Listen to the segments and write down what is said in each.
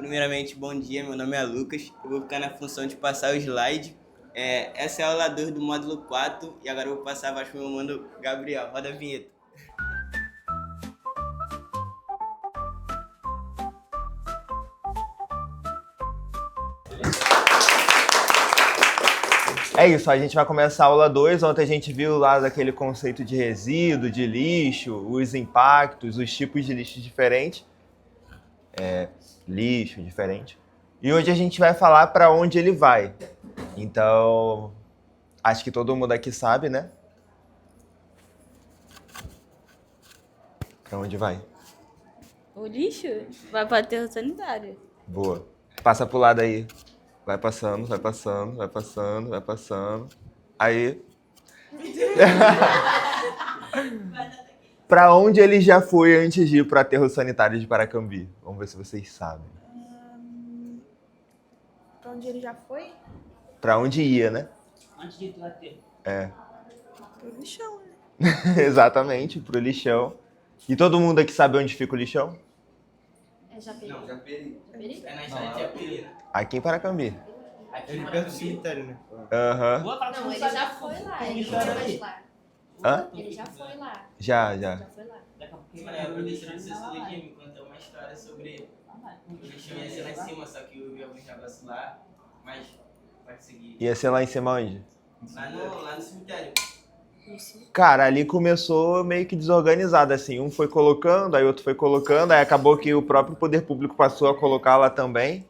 Primeiramente, bom dia, meu nome é Lucas, eu vou ficar na função de passar o slide. Essa é a aula 2 do módulo 4 e agora eu vou passar a voz para o meu mano Gabriel. Roda a vinheta. É isso, a gente vai começar a aula 2, ontem a gente viu lá daquele conceito de resíduo, de lixo, os impactos, os tipos de lixo diferentes. Lixo diferente. E hoje a gente vai falar para onde ele vai. Então, acho que todo mundo aqui sabe, né? Para onde vai? O lixo vai para aterro sanitário. Boa. Passa pro lado aí. Vai passando, vai passando, vai passando, vai passando. Aí. Para onde ele já foi antes de ir pro aterro sanitário de Paracambi? Vamos ver se vocês sabem. Pra onde ele já foi? Pra onde ia, né? Antes de ir pro aterro. Pro lixão, né? Exatamente, pro lixão. E todo mundo aqui sabe onde fica o lixão? É Japeri? Não, Japeri. Japeri? É na estrada de Japeri. Aqui em Paracambi. Aqui perto do cemitério, né? Aham. Não, ele já foi lá, ele não foi mais lá. Hã? Ele já foi lá. Já. Já foi lá. Mano, a professora de sociologia me contou uma história sobre o lixão ia ser lá em cima, só que eu vi alguns negócios lá, mas pode seguir. Ia ser lá em cima onde? Lá no cemitério. Cara, ali começou meio que desorganizado, assim. Um foi colocando, aí outro foi colocando, aí acabou que o próprio poder público passou a colocar lá também.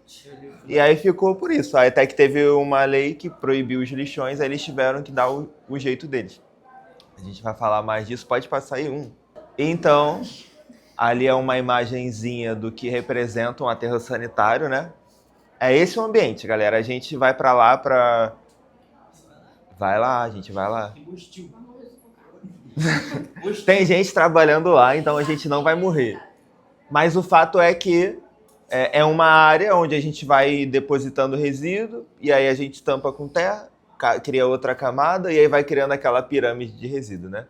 E aí ficou por isso. Aí até que teve uma lei que proibiu os lixões, aí eles tiveram que dar o jeito deles. A gente vai falar mais disso, pode passar aí um. Então, ali é uma imagenzinha do que representa um aterro sanitário, né? É esse o ambiente, galera. A gente vai pra lá pra... Vai lá, a gente vai lá. Tem gente trabalhando lá, então a gente não vai morrer. Mas o fato é que é uma área onde a gente vai depositando resíduo, e aí a gente tampa com terra, cria outra camada, e aí vai criando aquela pirâmide de resíduo, né?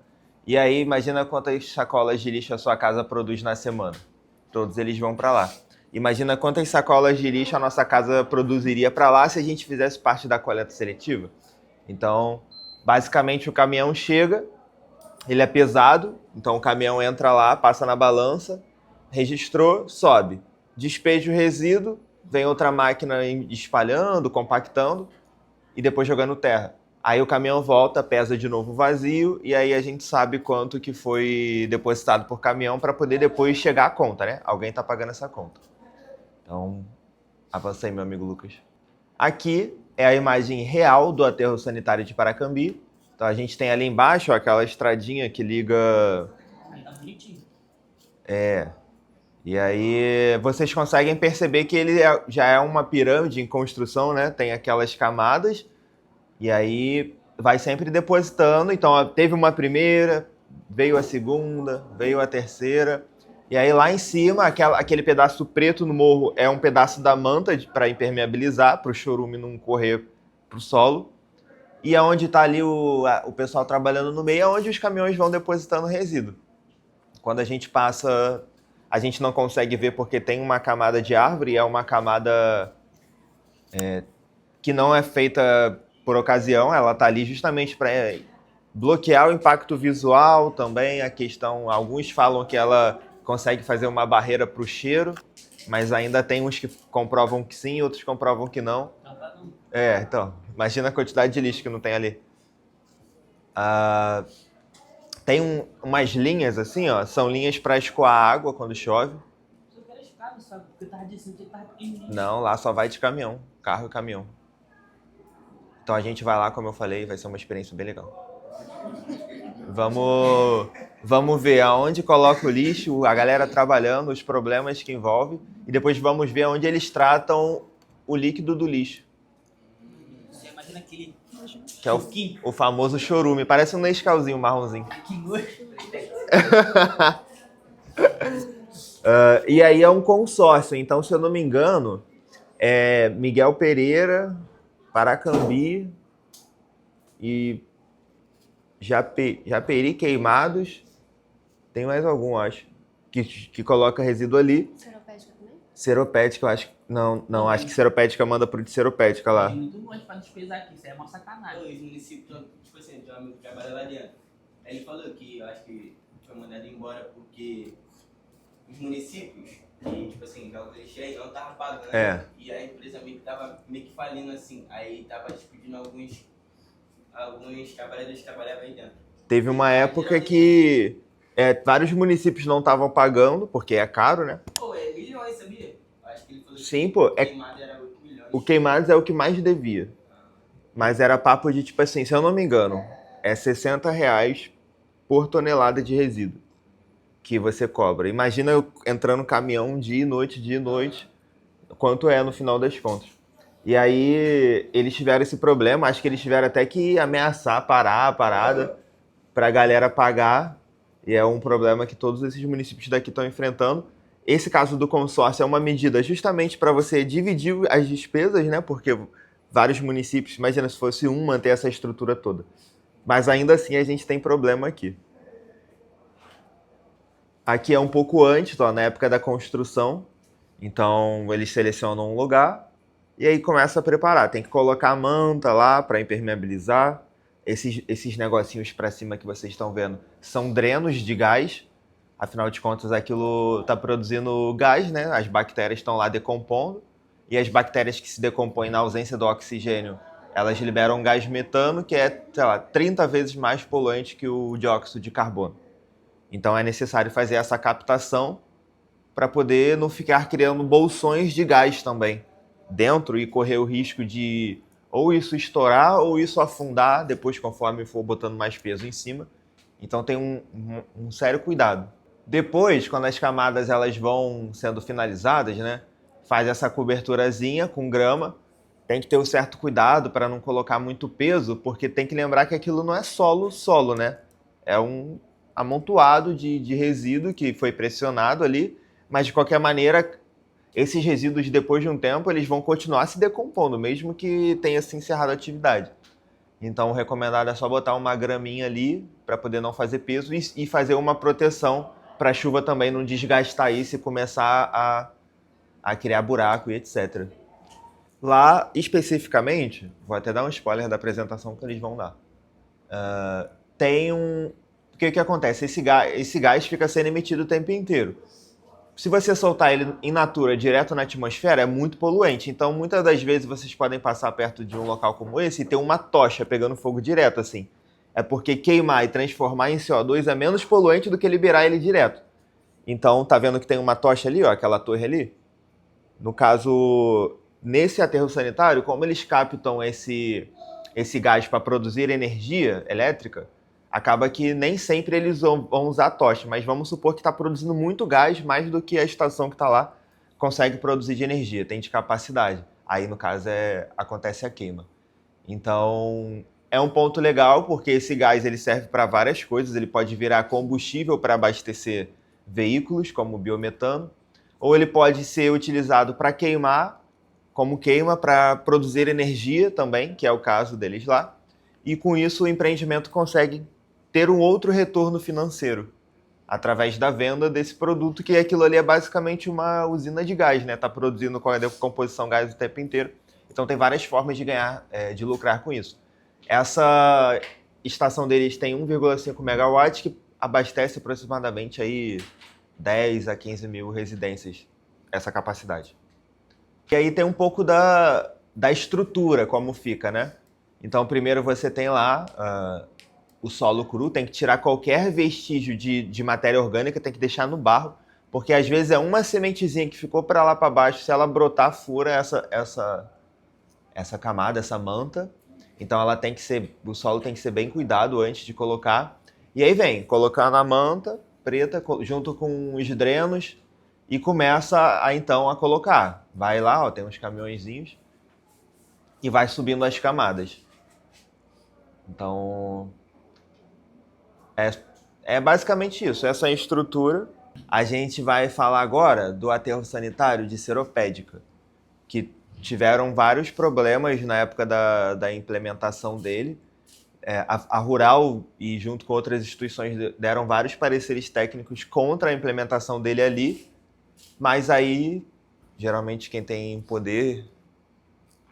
E aí imagina quantas sacolas de lixo a sua casa produz na semana. Todos eles vão para lá. Imagina quantas sacolas de lixo a nossa casa produziria para lá se a gente fizesse parte da coleta seletiva. Então, basicamente o caminhão chega, ele é pesado, então o caminhão entra lá, passa na balança, registrou, sobe. Despeja o resíduo, vem outra máquina espalhando, compactando e depois jogando terra. Aí o caminhão volta, pesa de novo vazio e aí a gente sabe quanto que foi depositado por caminhão para poder depois chegar a conta, né? Alguém tá pagando essa conta. Então, avança aí, meu amigo Lucas. Aqui é a imagem real do aterro sanitário de Paracambi. Então a gente tem ali embaixo ó, aquela estradinha que liga... Tá bonitinho. E aí vocês conseguem perceber que ele já é uma pirâmide em construção, né? Tem aquelas camadas e aí vai sempre depositando. Então ó, teve uma primeira, veio a segunda, veio a terceira. E aí lá em cima, aquele pedaço preto no morro é um pedaço da manta para impermeabilizar, para o chorume não correr para o solo. E aonde está ali o pessoal trabalhando no meio é onde os caminhões vão depositando resíduo. Quando a gente passa, a gente não consegue ver porque tem uma camada de árvore, é uma camada que não é feita por ocasião, ela está ali justamente para bloquear o impacto visual também, a questão, alguns falam que ela consegue fazer uma barreira para o cheiro, mas ainda tem uns que comprovam que sim, outros comprovam que não. Então, imagina a quantidade de lixo que não tem ali. Tem umas linhas assim, ó, são linhas para escoar água quando chove. Eu quero escada, sabe? Porque eu tava dizendo que ele tava pequenininho. Não, lá só vai de caminhão, carro e caminhão. Então a gente vai lá, como eu falei, vai ser uma experiência bem legal. Vamos ver aonde coloca o lixo, a galera trabalhando, os problemas que envolve, e depois vamos ver onde eles tratam o líquido do lixo. Você imagina aquele... Que é o famoso chorume. Parece um Nescauzinho marronzinho. Que nojo. E aí é um consórcio. Então, se eu não me engano, é Miguel Pereira, Paracambi e Japeri Queimados. Tem mais algum, acho, que coloca resíduo ali. Seropédica também? Seropédica, eu acho. Não, acho que Seropédica manda pro de Seropédica É lá. muito longe pra despesar aqui, isso é uma sacanagem. Os municípios, tipo assim, tem um amigo que trabalha lá dentro. Aí ele falou que eu acho que foi mandado embora porque os municípios, que, tipo assim, já o lixei não tava pagando. É. E a empresa meio que tava meio que falindo assim. Aí tava despedindo alguns trabalhadores que trabalhavam aí dentro. Teve uma época que vários municípios não estavam pagando, porque é caro, né? Pô, é milhões, sabia? Acho que ele falou Sim, que pô, o queimado era 8 milhões. O Queimados é o que mais devia. Mas era papo de, tipo assim, se eu não me engano, é R$60 por tonelada de resíduo que você cobra. Imagina eu entrando no caminhão dia e noite, quanto é no final das contas. E aí eles tiveram esse problema, acho que eles tiveram até que ameaçar parar a parada pra galera pagar. E é um problema que todos esses municípios daqui estão enfrentando. Esse caso do consórcio é uma medida justamente para você dividir as despesas, né? Porque vários municípios, imagina se fosse um, manter essa estrutura toda. Mas ainda assim a gente tem problema aqui. Aqui é um pouco antes, ó, na época da construção. Então eles selecionam um lugar e aí começa a preparar. Tem que colocar a manta lá para impermeabilizar. Esses negocinhos para cima que vocês estão vendo são drenos de gás. Afinal de contas, aquilo está produzindo gás, né? As bactérias estão lá decompondo. E as bactérias que se decompõem na ausência do oxigênio, elas liberam gás metano, que é, sei lá, 30 vezes mais poluente que o dióxido de carbono. Então é necessário fazer essa captação para poder não ficar criando bolsões de gás também dentro e correr o risco de ou isso estourar ou isso afundar depois conforme for botando mais peso em cima. Então tem um sério cuidado. Depois, quando as camadas elas vão sendo finalizadas, né, faz essa coberturazinha com grama. Tem que ter um certo cuidado para não colocar muito peso, porque tem que lembrar que aquilo não é solo, né? É um amontoado de resíduo que foi pressionado ali, mas de qualquer maneira, esses resíduos, depois de um tempo, eles vão continuar se decompondo, mesmo que tenha se encerrado a atividade. Então, o recomendado é só botar uma graminha ali para poder não fazer peso e fazer uma proteção para a chuva também não desgastar isso e começar a criar buraco e etc. Lá, especificamente, vou até dar um spoiler da apresentação que eles vão dar. Tem um... Porque o que acontece? Esse gás fica sendo emitido o tempo inteiro. Se você soltar ele in natura, direto na atmosfera, é muito poluente. Então, muitas das vezes, vocês podem passar perto de um local como esse e ter uma tocha pegando fogo direto, assim. É porque queimar e transformar em CO2 é menos poluente do que liberar ele direto. Então, tá vendo que tem uma tocha ali, ó, aquela torre ali? No caso, nesse aterro sanitário, como eles captam esse gás para produzir energia elétrica, acaba que nem sempre eles vão usar a tocha, mas vamos supor que está produzindo muito gás, mais do que a estação que está lá consegue produzir de energia, tem de capacidade. Aí, no caso, acontece a queima. Então, é um ponto legal, porque esse gás ele serve para várias coisas. Ele pode virar combustível para abastecer veículos, como o biometano, ou ele pode ser utilizado para queimar, como queima para produzir energia também, que é o caso deles lá. E com isso o empreendimento consegue ter um outro retorno financeiro através da venda desse produto, que aquilo ali é basicamente uma usina de gás, né? Está produzindo com a decomposição gás o tempo inteiro. Então tem várias formas de ganhar, de lucrar com isso. Essa estação deles tem 1,5 megawatts que abastece aproximadamente aí 10 a 15 mil residências, essa capacidade. E aí tem um pouco da estrutura, como fica, né? Então primeiro você tem lá o solo cru, tem que tirar qualquer vestígio de matéria orgânica, tem que deixar no barro, porque às vezes é uma sementezinha que ficou para lá para baixo, se ela brotar, fura essa camada, essa manta. Então o solo tem que ser bem cuidado antes de colocar. E aí vem, colocar na manta preta, junto com os drenos, e começa então a colocar. Vai lá, ó, tem uns caminhõezinhos, e vai subindo as camadas. Então, é basicamente isso, essa é a estrutura. A gente vai falar agora do aterro sanitário de Seropédica, que tiveram vários problemas na época da implementação dele. A Rural e junto com outras instituições deram vários pareceres técnicos contra a implementação dele ali, mas aí Geralmente quem tem poder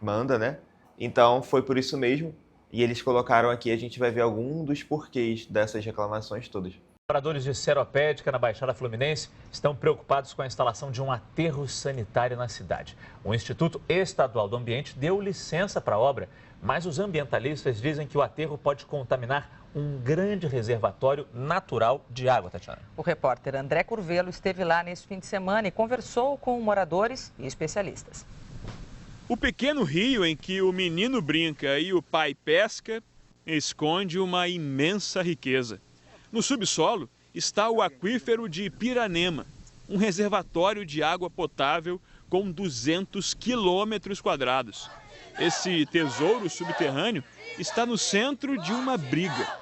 manda, né? Então foi por isso mesmo. E eles colocaram aqui, a gente vai ver algum dos porquês dessas reclamações todas. Moradores de Seropédica, na Baixada Fluminense, estão preocupados com a instalação de um aterro sanitário na cidade. O Instituto Estadual do Ambiente deu licença para a obra, mas os ambientalistas dizem que o aterro pode contaminar um grande reservatório natural de água, Tatiana. O repórter André Curvelo esteve lá nesse fim de semana e conversou com moradores e especialistas. O pequeno rio em que o menino brinca e o pai pesca esconde uma imensa riqueza. No subsolo está o aquífero de Piranema, um reservatório de água potável com 200 quilômetros quadrados. Esse tesouro subterrâneo está no centro de uma briga.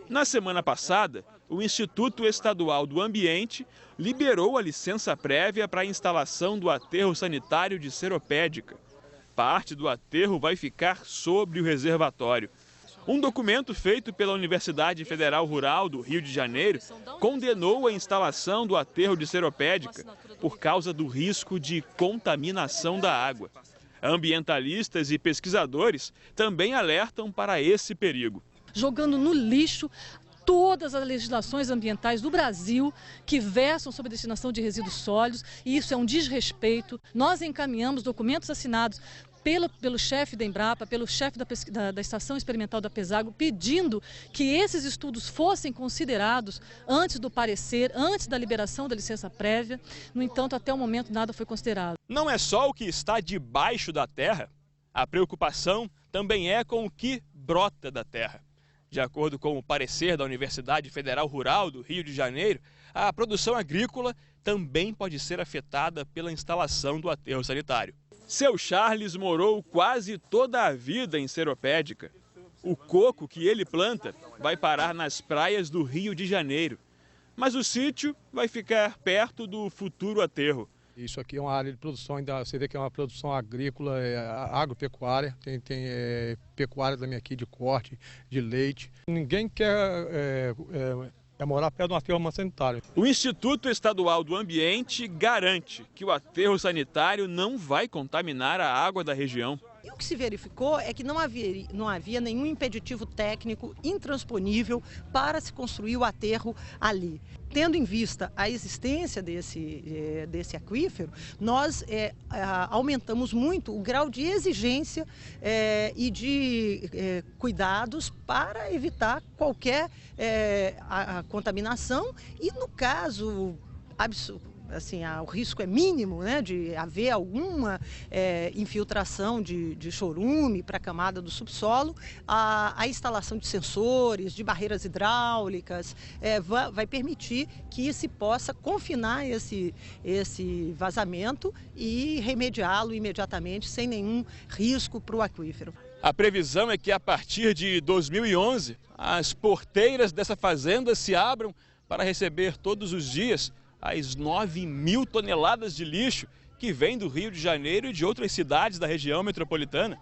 Na semana passada, o Instituto Estadual do Ambiente liberou a licença prévia para a instalação do aterro sanitário de Seropédica. Parte do aterro vai ficar sobre o reservatório. Um documento feito pela Universidade Federal Rural do Rio de Janeiro condenou a instalação do aterro de Seropédica por causa do risco de contaminação da água. Ambientalistas e pesquisadores também alertam para esse perigo. Jogando no lixo todas as legislações ambientais do Brasil que versam sobre a destinação de resíduos sólidos, e isso é um desrespeito. Nós encaminhamos documentos assinados pelo chefe da Embrapa, pelo chefe da Estação Experimental da Pesago, pedindo que esses estudos fossem considerados antes do parecer, antes da liberação da licença prévia. No entanto, até o momento, nada foi considerado. Não é só o que está debaixo da terra, a preocupação também é com o que brota da terra. De acordo com o parecer da Universidade Federal Rural do Rio de Janeiro, a produção agrícola também pode ser afetada pela instalação do aterro sanitário. Seu Charles morou quase toda a vida em Seropédica. O coco que ele planta vai parar nas praias do Rio de Janeiro. Mas o sítio vai ficar perto do futuro aterro. Isso aqui é uma área de produção, ainda você vê que é uma produção agrícola, agropecuária, tem pecuária também aqui de corte, de leite. Ninguém quer morar perto de um aterro sanitário. O Instituto Estadual do Ambiente garante que o aterro sanitário não vai contaminar a água da região. E o que se verificou é que não havia nenhum impeditivo técnico intransponível para se construir o aterro ali. Tendo em vista a existência desse aquífero, nós aumentamos muito o grau de exigência e de cuidados para evitar qualquer a contaminação e, no caso assim, o risco é mínimo, né, de haver alguma infiltração de chorume para a camada do subsolo, a instalação de sensores, de barreiras hidráulicas, vai permitir que se possa confinar esse vazamento e remediá-lo imediatamente, sem nenhum risco para o aquífero. A previsão é que a partir de 2011, as porteiras dessa fazenda se abram para receber todos os dias as 9.000 toneladas de lixo que vem do Rio de Janeiro e de outras cidades da região metropolitana.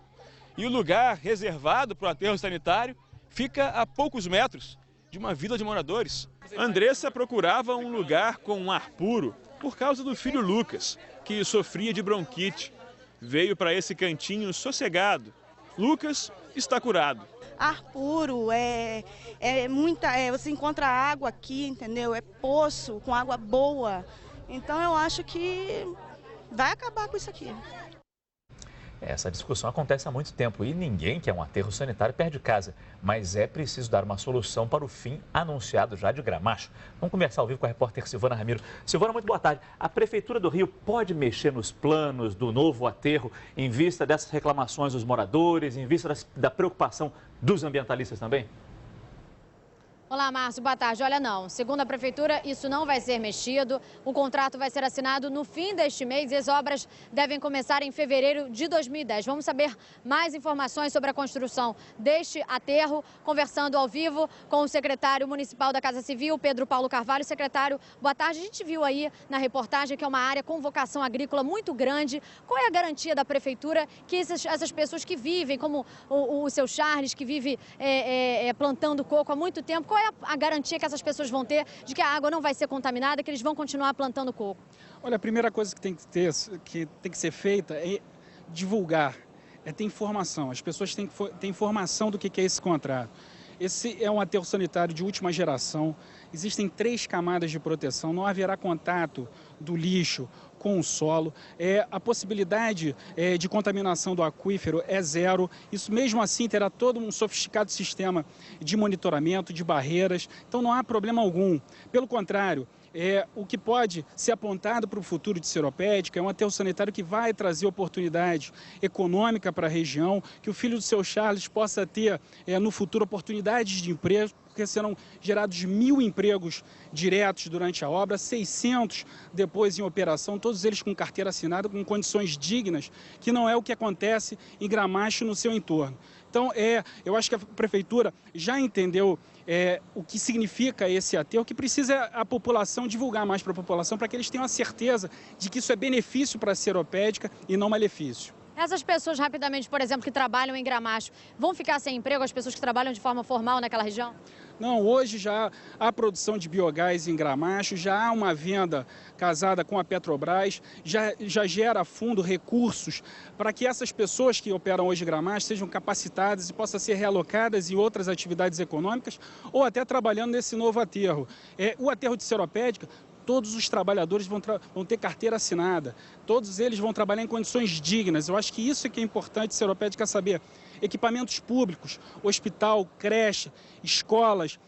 E o lugar reservado para o aterro sanitário fica a poucos metros de uma vila de moradores. Andressa procurava um lugar com ar puro por causa do filho Lucas, que sofria de bronquite. Veio para esse cantinho sossegado. Lucas está curado. Ar puro, você encontra água aqui, entendeu? É poço com água boa. Então eu acho que vai acabar com isso aqui. Essa discussão acontece há muito tempo e ninguém quer um aterro sanitário perto de casa. Mas é preciso dar uma solução para o fim anunciado já de Gramacho. Vamos conversar ao vivo com a repórter Silvana Ramiro. Silvana, muito boa tarde. A Prefeitura do Rio pode mexer nos planos do novo aterro em vista dessas reclamações dos moradores, em vista da preocupação dos ambientalistas também? Olá, Márcio, boa tarde. Olha, não. Segundo a Prefeitura, isso não vai ser mexido. O contrato vai ser assinado no fim deste mês e as obras devem começar em fevereiro de 2010. Vamos saber mais informações sobre a construção deste aterro, conversando ao vivo com o secretário municipal da Casa Civil, Pedro Paulo Carvalho. Secretário, boa tarde. A gente viu aí na reportagem que é uma área com vocação agrícola muito grande. Qual é a garantia da Prefeitura que essas pessoas que vivem, como o seu Charles, que vive plantando coco há muito tempo, qual é é a garantia que essas pessoas vão ter de que a água não vai ser contaminada, que eles vão continuar plantando coco? Olha, a primeira coisa que tem que ser feita é divulgar, é ter informação. As pessoas têm que ter informação do que é esse contrato. Esse é um aterro sanitário de última geração. Existem 3 camadas de proteção, não haverá contato do lixo com o solo. A possibilidade de contaminação do aquífero é zero. Isso mesmo assim terá todo um sofisticado sistema de monitoramento, de barreiras. Então não há problema algum. Pelo contrário, o que pode ser apontado para o futuro de Seropédica é um aterro sanitário que vai trazer oportunidade econômica para a região, que o filho do seu Charles possa ter no futuro oportunidades de emprego, porque serão gerados 1.000 empregos diretos durante a obra, 600 depois em operação, todos eles com carteira assinada, com condições dignas, que não é o que acontece em Gramacho e no seu entorno. Então, eu acho que a Prefeitura já entendeu o que significa esse aterro, que precisa a população divulgar mais para a população, para que eles tenham a certeza de que isso é benefício para a Seropédica e não malefício. Essas pessoas, rapidamente, por exemplo, que trabalham em Gramacho, vão ficar sem emprego, as pessoas que trabalham de forma formal naquela região? Não, hoje já há produção de biogás em Gramacho, já há uma venda casada com a Petrobras, já gera fundo, recursos, para que essas pessoas que operam hoje em Gramacho sejam capacitadas e possam ser realocadas em outras atividades econômicas ou até trabalhando nesse novo aterro. O aterro de Seropédica, todos os trabalhadores vão ter carteira assinada, todos eles vão trabalhar em condições dignas. Eu acho que isso é que é importante, Seropédica, saber. Equipamentos públicos, hospital, creche, escolas,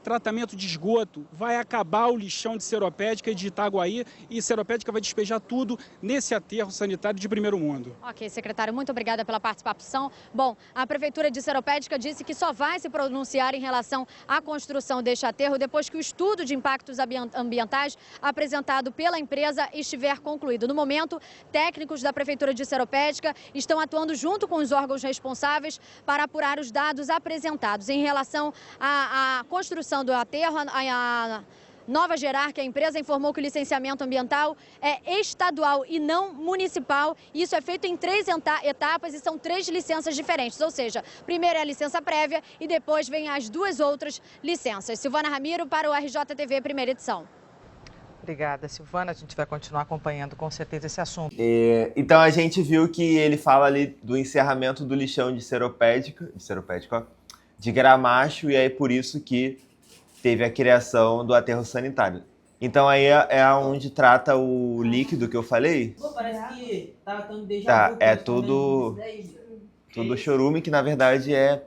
tratamento de esgoto, vai acabar o lixão de Seropédica e de Itaguaí e Seropédica vai despejar tudo nesse aterro sanitário de primeiro mundo. Ok, secretário, muito obrigada pela participação. Bom, a Prefeitura de Seropédica disse que só vai se pronunciar em relação à construção deste aterro depois que o estudo de impactos ambientais apresentado pela empresa estiver concluído. No momento, técnicos da Prefeitura de Seropédica estão atuando junto com os órgãos responsáveis para apurar os dados apresentados em relação à construção do aterro. A Nova Gerarca, a empresa, informou que o licenciamento ambiental é estadual e não municipal. Isso é feito em 3 etapas e são 3 licenças diferentes. Ou seja, primeiro é a licença prévia e depois vem as 2 outras licenças. Silvana Ramiro para o RJTV, primeira edição. Obrigada, Silvana. A gente vai continuar acompanhando com certeza esse assunto. Então a gente viu que ele fala ali do encerramento do lixão de Seropédica, de Gramacho, e é por isso que teve a criação do aterro sanitário. Então aí é onde trata o líquido que eu falei. Pô, parece que tava tão déjà vu. É tudo chorume, que na verdade é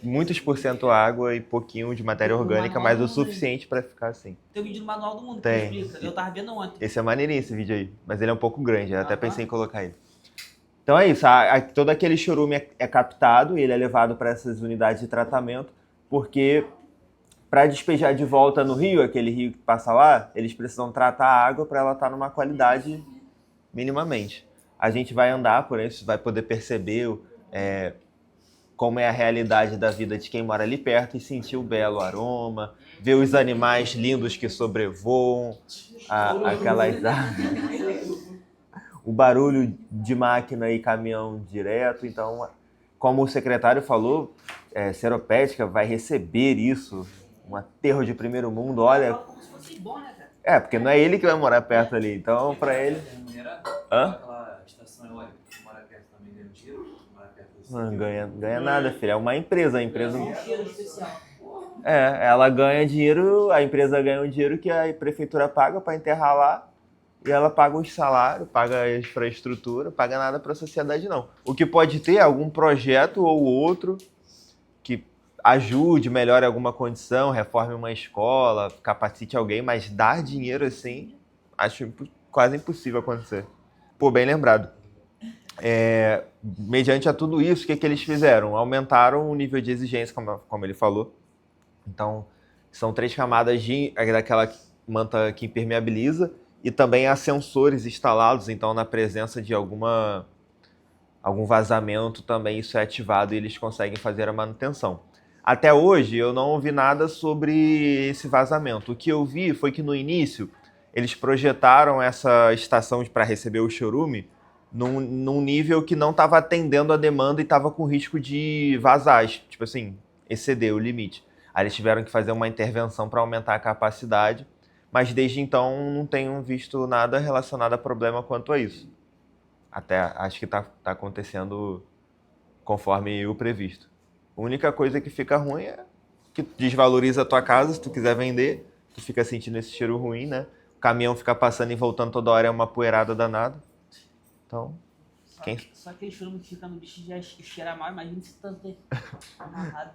muitos % água e pouquinho de matéria orgânica, mas o suficiente para ficar assim. Tem um vídeo no Manual do Mundo que Tem. explica. Eu tava vendo ontem. Esse é maneirinho, esse vídeo aí, mas ele é um pouco grande, eu até pensei em colocar ele. Então é isso, todo aquele chorume é captado e ele é levado para essas unidades de tratamento, porque para despejar de volta no rio, aquele rio que passa lá, eles precisam tratar a água para ela estar numa qualidade minimamente. A gente vai andar por isso, vai poder perceber como é a realidade da vida de quem mora ali perto e sentir o belo aroma, ver os animais lindos que sobrevoam, aquelas árvores, o barulho de máquina e caminhão direto. Então, como o secretário falou, Seropédica vai receber isso, um aterro de primeiro mundo. Olha, porque não é ele que vai morar perto ali, então para ele... Aquela estação eólica que mora perto também ganha tiro? Não ganha nada, filho. É uma empresa. A empresa. Ela ganha dinheiro, a empresa ganha um dinheiro que a prefeitura paga para enterrar lá. E ela paga os salários, paga a infraestrutura, paga nada para a sociedade, não. O que pode ter é algum projeto ou outro que ajude, melhore alguma condição, reforme uma escola, capacite alguém, mas dar dinheiro assim, acho quase impossível acontecer. Pô, bem lembrado. Mediante a tudo isso, o que eles fizeram? Aumentaram o nível de exigência, como ele falou. Então, são 3 camadas daquela manta que impermeabiliza e também há sensores instalados, então na presença de algum vazamento também isso é ativado e eles conseguem fazer a manutenção. Até hoje eu não ouvi nada sobre esse vazamento. O que eu vi foi que no início eles projetaram essa estação para receber o chorume num nível que não estava atendendo a demanda e estava com risco de vazar, tipo assim, exceder o limite. Aí eles tiveram que fazer uma intervenção para aumentar a capacidade, mas desde então não tenho visto nada relacionado a problema quanto a isso. Até acho que tá acontecendo conforme o previsto. A única coisa que fica ruim é que desvaloriza a tua casa, se tu quiser vender, tu fica sentindo esse cheiro ruim, né? O caminhão fica passando e voltando toda hora, é uma poeirada danada. Então, Só aquele churume que fica no bicho já cheira mal, imagina se tanto amarrado.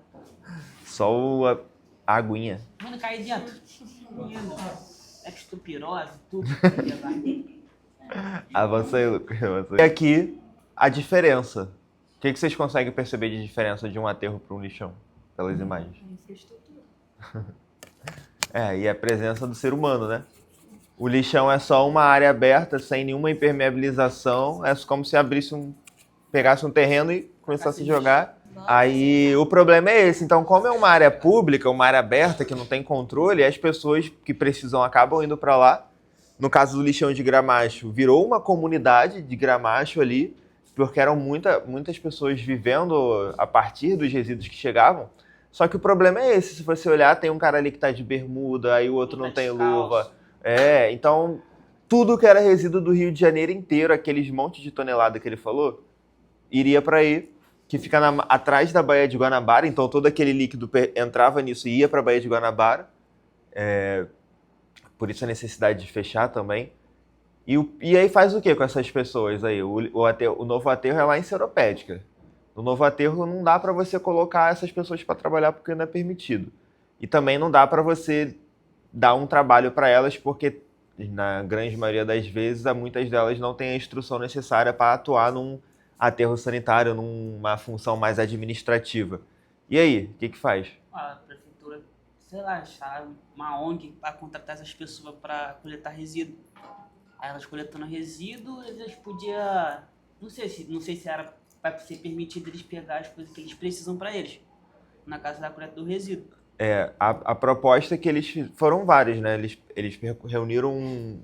Só a aguinha. Mano, cai dentro. Menino, extupirose, tudo. Avança aí, Lucas. Avança aí. E aqui, a diferença. O que vocês conseguem perceber de diferença de um aterro para um lixão? Pelas imagens. E a presença do ser humano, né? O lixão é só uma área aberta, sem nenhuma impermeabilização. É como se pegasse um terreno e começasse a jogar. Aí o problema é esse. Então, como é uma área pública, uma área aberta, que não tem controle, as pessoas que precisam acabam indo para lá. No caso do lixão de Gramacho, virou uma comunidade de Gramacho ali, porque eram muitas pessoas vivendo a partir dos resíduos que chegavam. Só que o problema é esse. Se você olhar, tem um cara ali que tá de bermuda, aí o outro não tem luva. Então, tudo que era resíduo do Rio de Janeiro inteiro, aqueles montes de tonelada que ele falou, iria para aí, que fica atrás da Baía de Guanabara. Então, todo aquele líquido entrava nisso e ia para a Baía de Guanabara. Por isso a necessidade de fechar também. E aí faz o que com essas pessoas aí? O novo aterro é lá em Seropédica. No novo aterro não dá para você colocar essas pessoas para trabalhar porque não é permitido. E também não dá para você dar um trabalho para elas porque, na grande maioria das vezes, muitas delas não têm a instrução necessária para atuar num aterro sanitário, numa função mais administrativa. E aí, o que faz? A prefeitura, sei lá, achar uma ONG para contratar essas pessoas para coletar resíduo. Aí elas coletando resíduo, eles podiam... Não sei se era para ser permitido eles pegar as coisas que eles precisam para eles, na casa da coleta do resíduo. A proposta é que eles foram vários, né? Eles reuniram um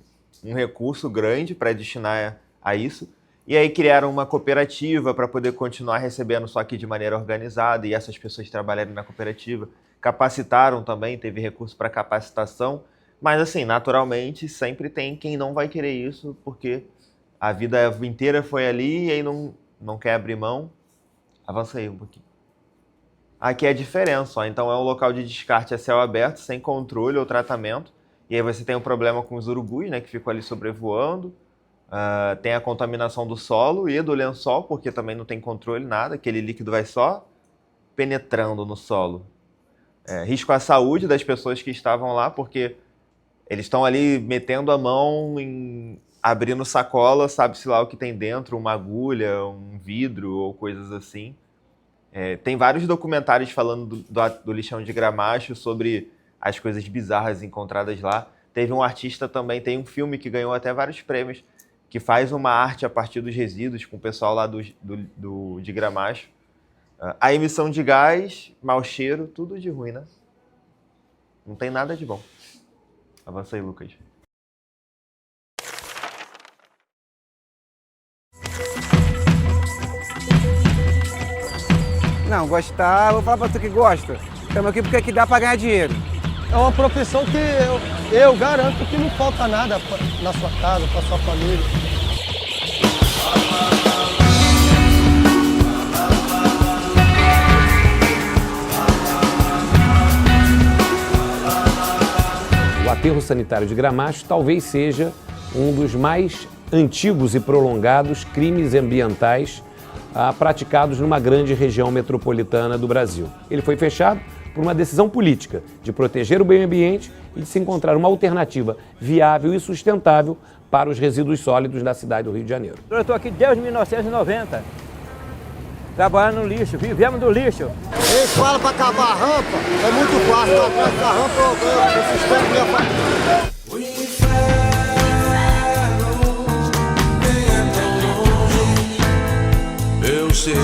recurso grande para destinar a isso, e aí criaram uma cooperativa para poder continuar recebendo, só que de maneira organizada, e essas pessoas trabalharem na cooperativa. Capacitaram também, teve recurso para capacitação, mas assim, naturalmente, sempre tem quem não vai querer isso, porque a vida inteira foi ali e aí não quer abrir mão. Avança aí um pouquinho. Aqui é a diferença, ó. Então é um local de descarte a céu aberto, sem controle ou tratamento. E aí você tem um problema com os urubus, né, que ficam ali sobrevoando. Tem a contaminação do solo e do lençol, porque também não tem controle, nada. Aquele líquido vai só penetrando no solo. Risco à saúde das pessoas que estavam lá, porque eles estão ali metendo a mão abrindo sacola, sabe-se lá o que tem dentro, uma agulha, um vidro ou coisas assim. Tem vários documentários falando do lixão de Gramacho, sobre as coisas bizarras encontradas lá. Teve um artista também, tem um filme que ganhou até vários prêmios, que faz uma arte a partir dos resíduos com o pessoal lá de Gramacho. A emissão de gás, mau cheiro, tudo de ruim, né? Não tem nada de bom. Avança aí, Lucas. Não, gostar, eu vou falar pra tu que gosta. Estamos aqui porque é que dá pra ganhar dinheiro. É uma profissão que eu garanto que não falta nada na sua casa, pra sua família. O aterro sanitário de Gramacho talvez seja um dos mais antigos e prolongados crimes ambientais praticados numa grande região metropolitana do Brasil. Ele foi fechado por uma decisão política de proteger o meio ambiente e de se encontrar uma alternativa viável e sustentável para os resíduos sólidos da cidade do Rio de Janeiro. Eu estou aqui desde 1990, trabalhando no lixo, vivemos do lixo. Eles falam para acabar a rampa, é muito fácil, atrás da rampa eu sustento minha família. Eu sei.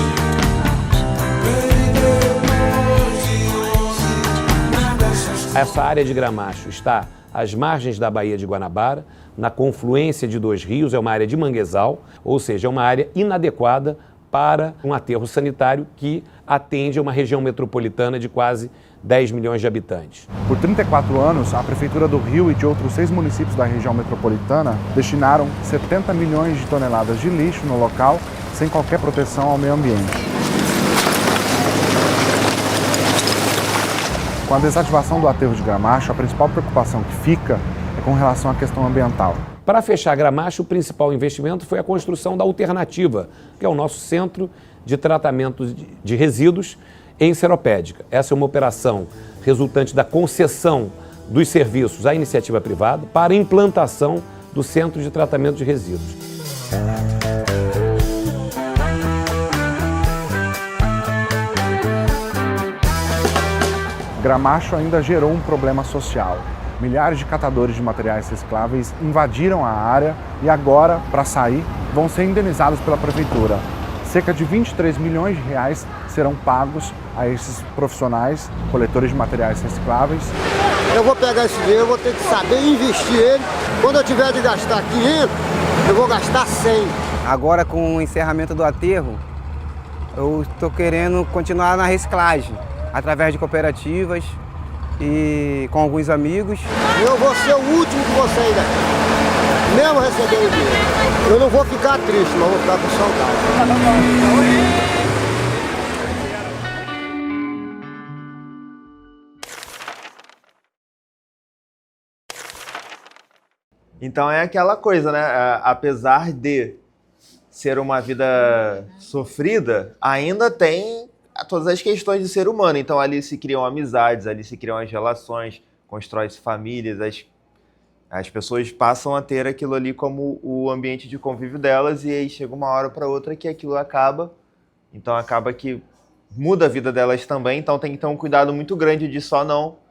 Essa área de Gramacho está às margens da Baía de Guanabara, na confluência de dois rios, é uma área de manguezal, ou seja, é uma área inadequada para um aterro sanitário que atende a uma região metropolitana de quase 10 milhões de habitantes. Por 34 anos, a Prefeitura do Rio e de outros 6 municípios da região metropolitana destinaram 70 milhões de toneladas de lixo no local, sem qualquer proteção ao meio ambiente. Com a desativação do aterro de Gramacho, a principal preocupação que fica é com relação à questão ambiental. Para fechar Gramacho, o principal investimento foi a construção da Alternativa, que é o nosso centro de tratamento de resíduos em Seropédica. Essa é uma operação resultante da concessão dos serviços à iniciativa privada para a implantação do centro de tratamento de resíduos. Gramacho ainda gerou um problema social. Milhares de catadores de materiais recicláveis invadiram a área e agora, para sair, vão ser indenizados pela Prefeitura. Cerca de 23 milhões de reais serão pagos a esses profissionais, coletores de materiais recicláveis. Eu vou pegar esse dinheiro, eu vou ter que saber investir ele. Quando eu tiver de gastar 500, eu vou gastar 100. Agora, com o encerramento do aterro, eu estou querendo continuar na reciclagem, através de cooperativas e com alguns amigos. Eu vou ser o último que vou sair daqui, mesmo recebendo dinheiro. Eu não vou ficar triste, mas vou ficar com saudade. Então é aquela coisa, né? Apesar de ser uma vida sofrida, ainda tem todas as questões de ser humano. Então ali se criam amizades, ali se criam as relações, constrói-se famílias, as pessoas passam a ter aquilo ali como o ambiente de convívio delas, e aí chega uma hora para outra que aquilo acaba. Então acaba que muda a vida delas também. Então tem que ter um cuidado muito grande de só não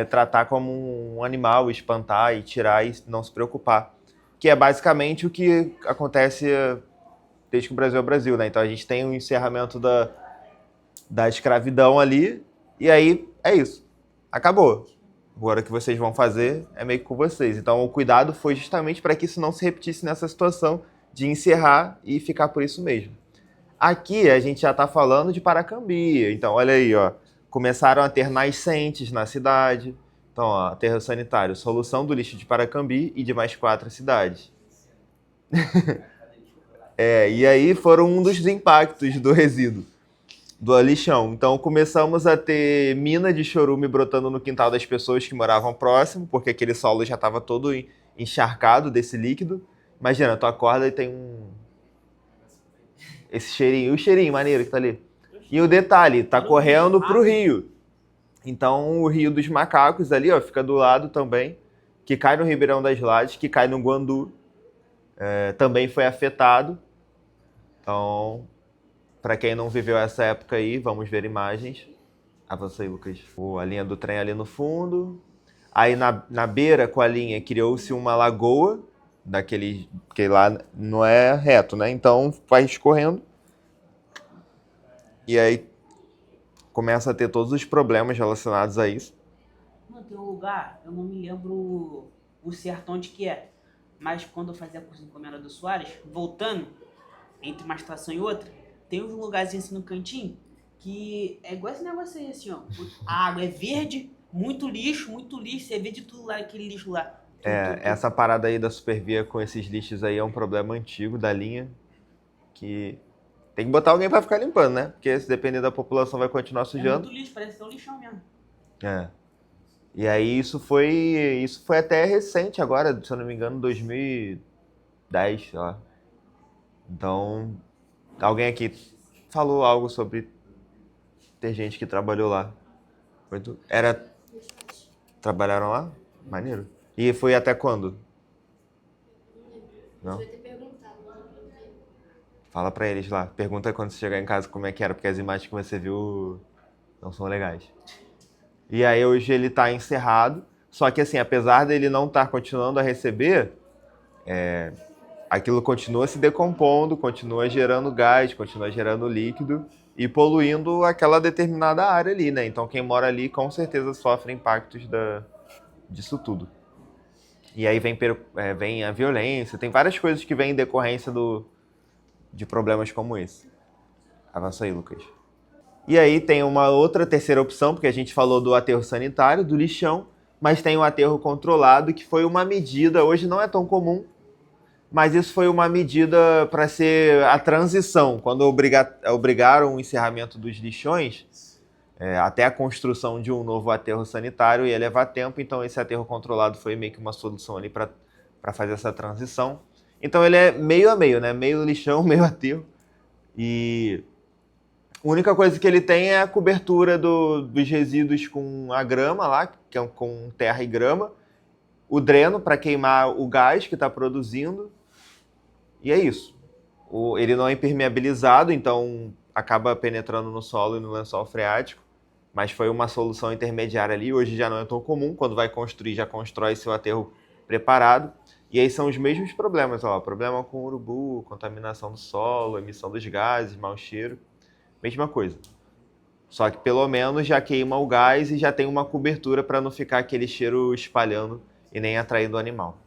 tratar como um animal, espantar e tirar e não se preocupar. Que é basicamente o que acontece desde que o Brasil é o Brasil, né? Então a gente tem o encerramento da escravidão ali, e aí é isso. Acabou. Agora o que vocês vão fazer é meio que com vocês. Então o cuidado foi justamente para que isso não se repetisse nessa situação de encerrar e ficar por isso mesmo. Aqui a gente já está falando de Paracambi. Então olha aí, ó. Começaram a ter nascentes na cidade. Então, ó, aterro sanitário, solução do lixo de Paracambi e de mais 4 cidades. E aí foram um dos impactos do resíduo, do lixão. Então começamos a ter mina de chorume brotando no quintal das pessoas que moravam próximo, porque aquele solo já estava todo encharcado desse líquido. Imagina, tu acorda e tem esse cheirinho, o cheirinho maneiro que tá ali. E o detalhe, tá correndo pro rio. Então o Rio dos Macacos ali, ó, fica do lado também, que cai no Ribeirão das Lajes, que cai no Guandu, também foi afetado. Então, para quem não viveu essa época aí, vamos ver imagens. Avança aí, Lucas. A linha do trem ali no fundo. Aí na beira com a linha criou-se uma lagoa, daquele que lá não é reto, né? Então vai escorrendo. E aí começa a ter todos os problemas relacionados a isso. Mano, tem um lugar, eu não me lembro o certo onde que é, mas quando eu fazia curso de encomenda do Soares, voltando entre uma estação e outra, tem uns lugarzinhos assim no cantinho que é igual esse negócio aí, assim, ó. A água é verde, muito lixo, você vê de tudo lá, aquele lixo lá. Tudo. Essa parada aí da Supervia com esses lixos aí é um problema antigo da linha, que tem que botar alguém pra ficar limpando, né? Porque se depender da população vai continuar sujando. É muito lixo, parece que é um lixão mesmo. E aí isso foi até recente agora, se eu não me engano, 2010, sei lá. Então, alguém aqui falou algo sobre ter gente que trabalhou lá. Trabalharam lá? Maneiro. E foi até quando? Não? Fala pra eles lá. Pergunta quando você chegar em casa como é que era, porque as imagens que você viu não são legais. E aí hoje ele tá encerrado, só que assim, apesar dele não estar continuando a receber, aquilo continua se decompondo, continua gerando gás, continua gerando líquido e poluindo aquela determinada área ali, né? Então quem mora ali com certeza sofre impactos disso tudo. E aí vem a violência, tem várias coisas que vêm em decorrência de problemas como esse. Avança aí, Lucas. E aí tem uma outra terceira opção, porque a gente falou do aterro sanitário, do lixão, mas tem o aterro controlado, que foi uma medida, hoje não é tão comum, mas isso foi uma medida para ser a transição. Quando obrigaram o encerramento dos lixões, até a construção de um novo aterro sanitário ia levar tempo, então esse aterro controlado foi meio que uma solução ali para fazer essa transição. Então ele é meio a meio, né? Meio lixão, meio aterro. E a única coisa que ele tem é a cobertura dos resíduos com a grama lá, que é com terra e grama, o dreno para queimar o gás que está produzindo, e é isso. Ele não é impermeabilizado, então acaba penetrando no solo e no lençol freático, mas foi uma solução intermediária ali. Hoje já não é tão comum, quando vai construir, já constrói seu aterro preparado. E aí são os mesmos problemas, ó, problema com urubu, contaminação do solo, emissão dos gases, mau cheiro, mesma coisa. Só que pelo menos já queima o gás e já tem uma cobertura para não ficar aquele cheiro espalhando e nem atraindo o animal.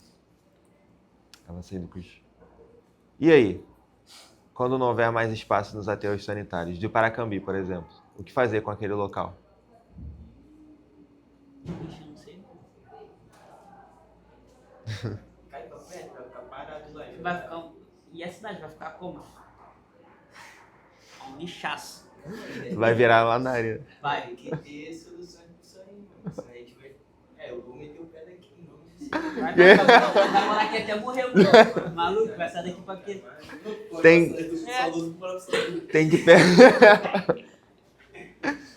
Avança aí, Lucas. E aí? Quando não houver mais espaço nos aterros sanitários, de Paracambi, por exemplo, o que fazer com aquele local? Não sei. Cai pra perto, vai ficar parado lá. E a cidade vai ficar como? Um lixaço. Vai virar lá na área. Vai, tem que ter soluções pra isso aí, mano. Senão a gente vai... eu vou meter o pé daqui, não. Vai demorar aqui até morrer o povo. Maluco, vai sair daqui pra quê?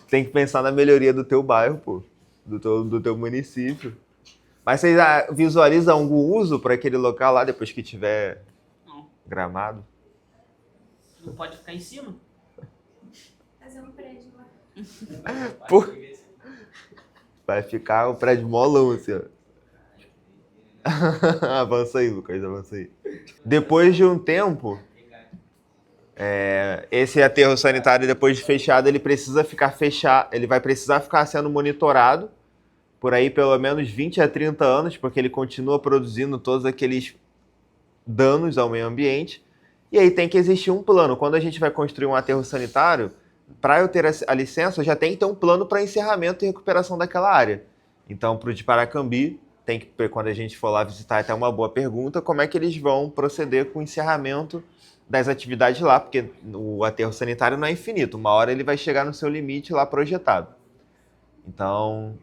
Tem que pensar na melhoria do teu bairro, pô. Do teu município. Mas vocês visualizam algum uso para aquele local lá depois que tiver gramado? Não pode ficar em cima? Fazer um prédio lá. Pô. Vai ficar o prédio molão, assim, ó. Avança aí, Lucas, avança aí. Depois de um tempo, esse aterro sanitário, depois de fechado, ele precisa ficar fechado, ele vai precisar ficar sendo monitorado por aí pelo menos 20 a 30 anos, porque ele continua produzindo todos aqueles danos ao meio ambiente. E aí tem que existir um plano. Quando a gente vai construir um aterro sanitário, para eu ter a licença, já tem que ter um plano para encerramento e recuperação daquela área. Então, para o de Paracambi, tem que, quando a gente for lá visitar, é até uma boa pergunta, como é que eles vão proceder com o encerramento das atividades lá, porque o aterro sanitário não é infinito, uma hora ele vai chegar no seu limite lá projetado. Então,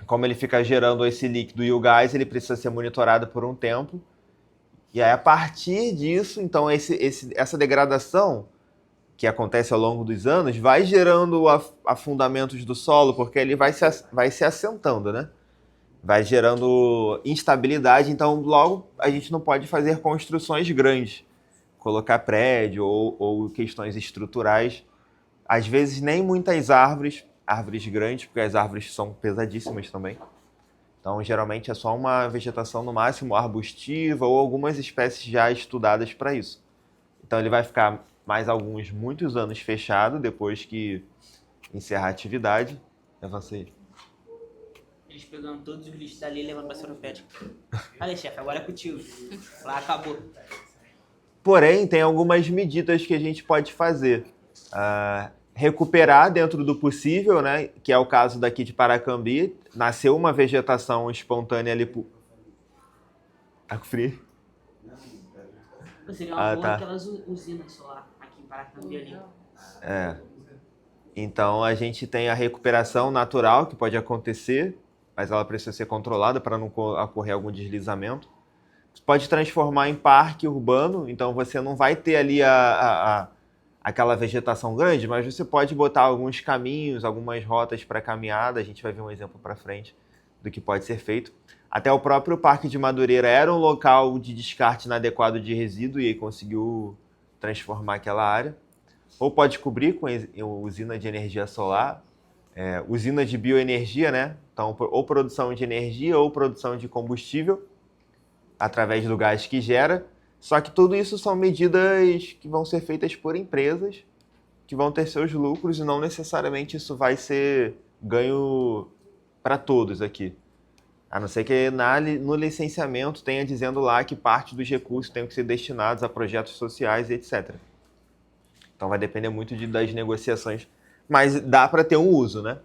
como ele fica gerando esse líquido e o gás, ele precisa ser monitorado por um tempo, e aí a partir disso, então essa degradação que acontece ao longo dos anos vai gerando afundamentos do solo, porque ele vai se assentando, né? Vai gerando instabilidade, então logo a gente não pode fazer construções grandes, colocar prédio ou questões estruturais. Às vezes nem muitas árvores grandes, porque as árvores são pesadíssimas também. Então geralmente é só uma vegetação no máximo arbustiva ou algumas espécies já estudadas para isso. Então ele vai ficar mais muitos anos fechado depois que encerrar a atividade. Avancei. Eles pegando todos os lixos dali e levando pra Seropédica. Falei, chefe, agora é contigo. Lá acabou. Porém, tem algumas medidas que a gente pode fazer. Recuperar dentro do possível, né? Que é o caso daqui de Paracambi. Nasceu uma vegetação espontânea ali. Tá com frio? Seria uma boa aquelas usinas solar aqui em Paracambi ali. Então a gente tem a recuperação natural que pode acontecer, mas ela precisa ser controlada para não ocorrer algum deslizamento. Você pode transformar em parque urbano, então você não vai ter ali aquela vegetação grande, mas você pode botar alguns caminhos, algumas rotas para caminhada. A gente vai ver um exemplo para frente do que pode ser feito. Até o próprio Parque de Madureira era um local de descarte inadequado de resíduo e aí conseguiu transformar aquela área. Ou pode cobrir com usina de energia solar, usina de bioenergia, né? Então, ou produção de energia ou produção de combustível através do gás que gera. Só que tudo isso são medidas que vão ser feitas por empresas que vão ter seus lucros e não necessariamente isso vai ser ganho para todos aqui. A não ser que no licenciamento tenha dizendo lá que parte dos recursos tem que ser destinados a projetos sociais e etc. Então vai depender muito das negociações, mas dá para ter um uso, né?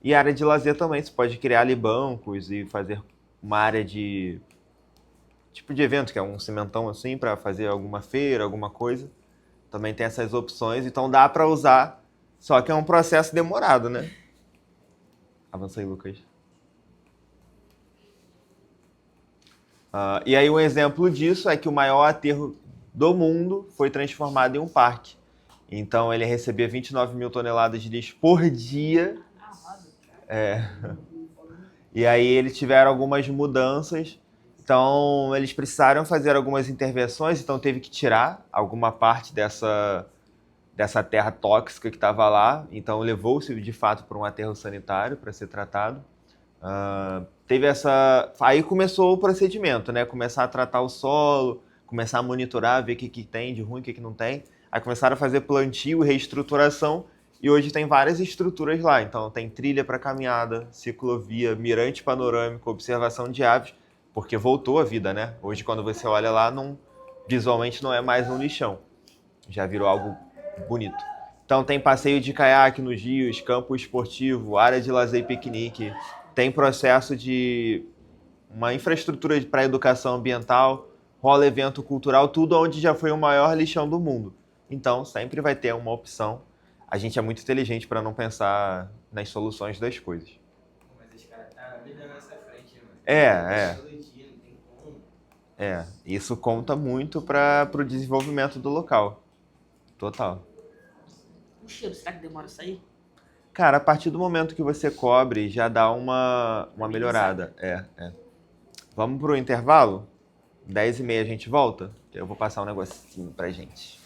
E área de lazer também, você pode criar ali bancos e fazer uma área de tipo de evento, que é um cimentão assim, para fazer alguma feira, alguma coisa. Também tem essas opções, então dá para usar, só que é um processo demorado, né? Avança aí, Lucas. E aí um exemplo disso é que o maior aterro do mundo foi transformado em um parque. Então ele recebia 29 mil toneladas de lixo por dia. E aí eles tiveram algumas mudanças. Então eles precisaram fazer algumas intervenções, então teve que tirar alguma parte dessa terra tóxica que estava lá. Então levou-se de fato para um aterro sanitário para ser tratado. Aí começou o procedimento, né? Começar a tratar o solo, começar a monitorar, ver o que tem de ruim, o que não tem. Aí começaram a fazer plantio, reestruturação, e hoje tem várias estruturas lá. Então tem trilha para caminhada, ciclovia, mirante panorâmico, observação de aves, porque voltou a vida, né? Hoje quando você olha lá, visualmente não é mais um lixão. Já virou algo bonito. Então tem passeio de caiaque nos rios, campo esportivo, área de lazer e piquenique. Tem processo de uma infraestrutura para educação ambiental, rola evento cultural, tudo onde já foi o maior lixão do mundo. Então, sempre vai ter uma opção. A gente é muito inteligente para não pensar nas soluções das coisas. Mas os caras estão bem na nossa frente, mano. Isso conta muito para o desenvolvimento do local. Total. O cheiro, será que demora a sair? Cara, a partir do momento que você cobre, já dá uma melhorada. Vamos pro intervalo? 10h30 a gente volta? Eu vou passar um negocinho pra gente.